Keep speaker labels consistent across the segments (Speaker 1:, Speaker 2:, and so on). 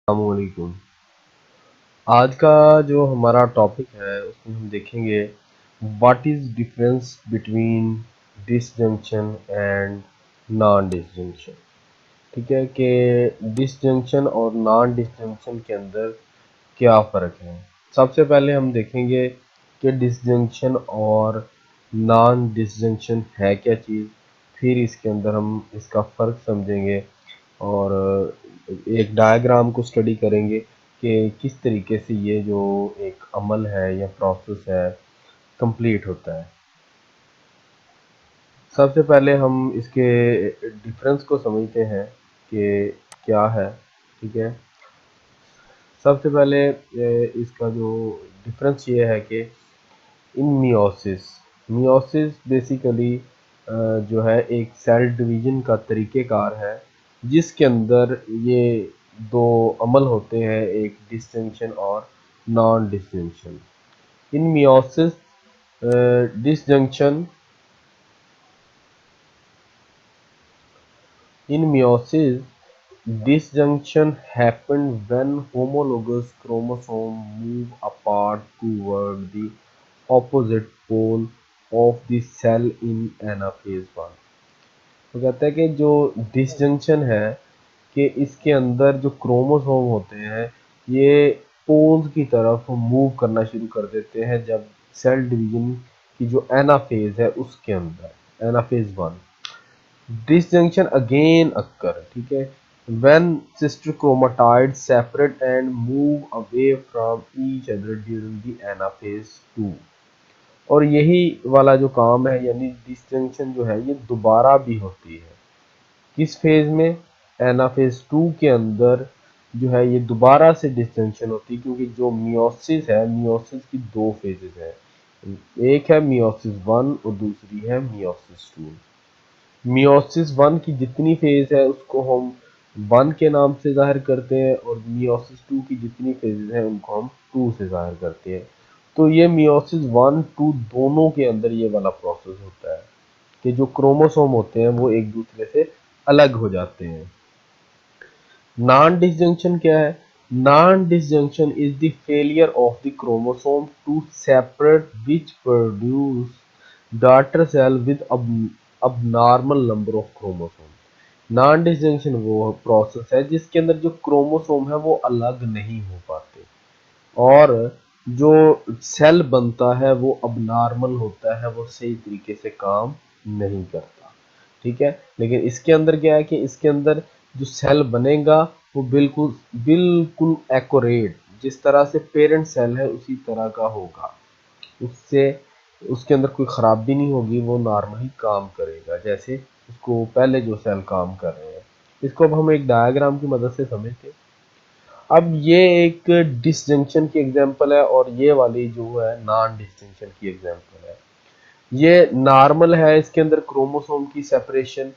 Speaker 1: अस्सलामुअलैकुम। आज का जो हमारा टॉपिक है उसमें हम देखेंगे what is difference between disjunction and non disjunction. ठीक है कि डिसजंक्शन और नॉन डिसजंक्शन के अंदर क्या फ़र्क है। सबसे पहले हम देखेंगे कि डिसजंक्शन और नॉन डिसजंक्शन है क्या चीज़, फिर इसके अंदर हम इसका फ़र्क समझेंगे और एक डायग्राम को स्टडी करेंगे कि किस तरीके से ये जो एक अमल है या प्रोसेस है कंप्लीट होता है। सबसे पहले हम इसके डिफरेंस को समझते हैं कि क्या है। ठीक है, सबसे पहले इसका जो डिफरेंस ये है कि इन मियोसिस मियोसिस बेसिकली जो है एक सेल डिवीजन का तरीक़ेकार है जिसके अंदर ये दो अमल होते हैं, एक डिस्टिंक्शन और non distinction. In meiosis disjunction in meiosis disjunction happen when homologous chromosomes move apart toward the opposite pole of the cell in anaphase 1। तो कहता है कि जो डिसजंक्शन है कि इसके अंदर जो क्रोमोसोम होते हैं ये पोल्स की तरफ मूव करना शुरू कर देते हैं जब सेल डिवीजन की जो एनाफेज है उसके अंदर, एनाफेज 1। डिसजंक्शन अगेन अक्कर, ठीक है, when sister chromatids separate and move away from each other during the anaphase 2। और यही वाला जो काम है यानी डिसजंक्शन जो है ये दोबारा भी होती है किस फेज में, एनाफेज 2 के अंदर जो है ये दोबारा से डिसजंक्शन होती है क्योंकि जो मियोसिस है, मियोसिस की दो फेजेस है, एक है मियोसिस 1 और दूसरी है मियोसिस 2। मियोसिस 1 की जितनी फेज है उसको हम 1 के नाम से जाहिर करते हैं और मियोसिस 2 की जितनी फेजेस हैं उनको हम 2 से जाहिर करते हैं। तो ये मियोसिस 1 2 दोनों के अंदर ये वाला प्रोसेस होता है कि जो क्रोमोसोम होते हैं वो एक दूसरे से अलग हो जाते हैं। नॉन डिसजंक्शन क्या है? Non disjunction is the failure of the chromosome to separate which produce daughter cell with abnormal number of chromosome. Non disjunction वो प्रोसेस है जिसके अंदर जो क्रोमोसोम है वो अलग नहीं हो पाते और जो सेल बनता है वो अबनॉर्मल होता है, वो सही तरीके से काम नहीं करता। ठीक है, लेकिन इसके अंदर क्या है कि इसके अंदर जो सेल बनेगा वो बिल्कुल बिल्कुल एक्यूरेट जिस तरह से पेरेंट सेल है उसी तरह का होगा, उससे उसके अंदर कोई खराबी नहीं होगी, वो नॉर्मली काम करेगा जैसे उसको पहले जो सेल काम कर रहे हैं। इसको अब हम एक डायग्राम की मदद से समझते हैं। अब ये एक डिसजंक्शन की एग्जांपल है और ये वाली जो है नॉन डिसजंक्शन की एग्जांपल है। ये नॉर्मल है, इसके अंदर क्रोमोसोम की सेपरेशन,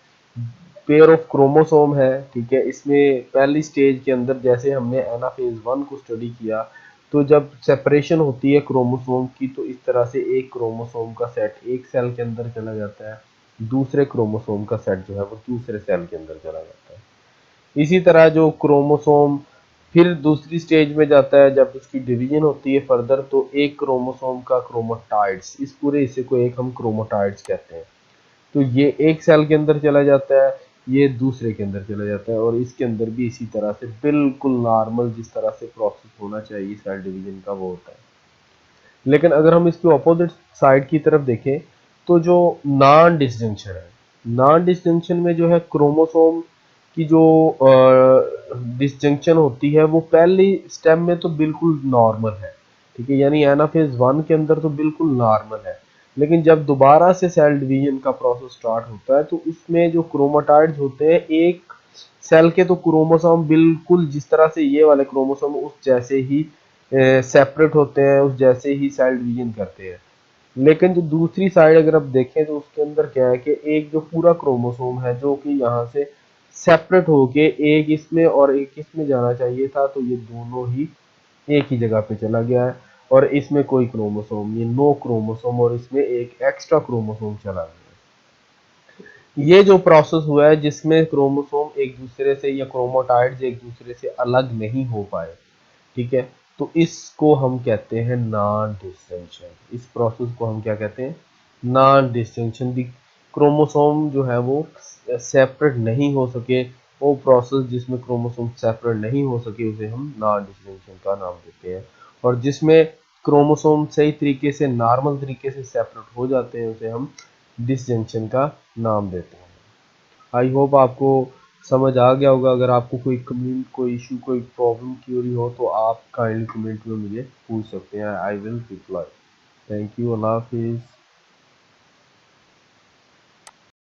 Speaker 1: पेयर ऑफ क्रोमोसोम है। ठीक है, इसमें पहली स्टेज के अंदर जैसे हमने एनाफेज 1 को स्टडी किया तो जब सेपरेशन होती है क्रोमोसोम की तो इस तरह से एक क्रोमोसोम का सेट एक सेल के अंदर चला जाता है, दूसरे क्रोमोसोम का सेट जो है वो दूसरे सेल के अंदर चला जाता है। इसी तरह जो क्रोमोसोम फिर दूसरी स्टेज में जाता है जब उसकी डिवीजन होती है फर्दर तो एक क्रोमोसोम का क्रोमोटाइड्स, इस पूरे हिस्से को एक हम क्रोमोटाइड्स कहते हैं, तो ये एक सेल के अंदर चला जाता है, ये दूसरे के अंदर चला जाता है और इसके अंदर भी इसी तरह से बिल्कुल नॉर्मल जिस तरह से प्रोसेस होना चाहिए सेल डिवीजन का वो होता है। लेकिन अगर हम इसके ऑपोजिट साइड की तरफ देखें तो जो नॉन डिसजंक्शन है, नॉन डिसजंक्शन में जो है क्रोमोसोम की जो डिसजंक्शन होती है वो पहली स्टेप में तो बिल्कुल नॉर्मल है। ठीक है, यानी एनाफेज 1 के अंदर तो बिल्कुल नॉर्मल है, लेकिन जब दोबारा से सेल डिवीजन का प्रोसेस स्टार्ट होता है तो उसमें जो क्रोमाटाइड्स होते हैं एक सेल के तो क्रोमोसोम बिल्कुल जिस तरह से ये वाले क्रोमोसोम उस जैसे ही सेपरेट होते हैं, उस जैसे ही सेल डिवीजन करते हैं। लेकिन जो दूसरी साइड अगर आप देखें तो उसके अंदर क्या है कि एक जो पूरा क्रोमोसोम है जो कि यहाँ से सेपरेट होके एक इसमें और एक इसमें जाना चाहिए था तो ये दोनों ही एक ही जगह पे चला गया है और इसमें कोई क्रोमोसोम, ये नो क्रोमोसोम और इसमें एक एक्स्ट्रा क्रोमोसोम चला गया। ये जो प्रोसेस हुआ है जिसमें क्रोमोसोम एक दूसरे से या क्रोमोटाइड्स एक दूसरे से अलग नहीं हो पाए, ठीक है, तो इसको हम कहते हैं नॉन डिस्टिंक्शन। इस प्रोसेस को हम क्या कहते हैं? Non distinction. दी क्रोमोसोम जो है वो सेपरेट नहीं हो सके, वो प्रोसेस जिसमें क्रोमोसोम सेपरेट नहीं हो सके उसे हम नॉन डिस्टिंक्शन का नाम देते हैं। और जिसमें क्रोमोसोम सही तरीके से नॉर्मल तरीके से सेपरेट हो जाते हैं उसे हम डिसजंक्शन का नाम देते हैं। आई होप आपको समझ आ गया होगा। अगर आपको कोई कमेंट, कोई इशू, कोई प्रॉब्लम क्यूरी हो तो आप काइंडली कमेंट में मुझे पूछ सकते हैं। I will reply. Thank you. अल्लाह हाफिज़।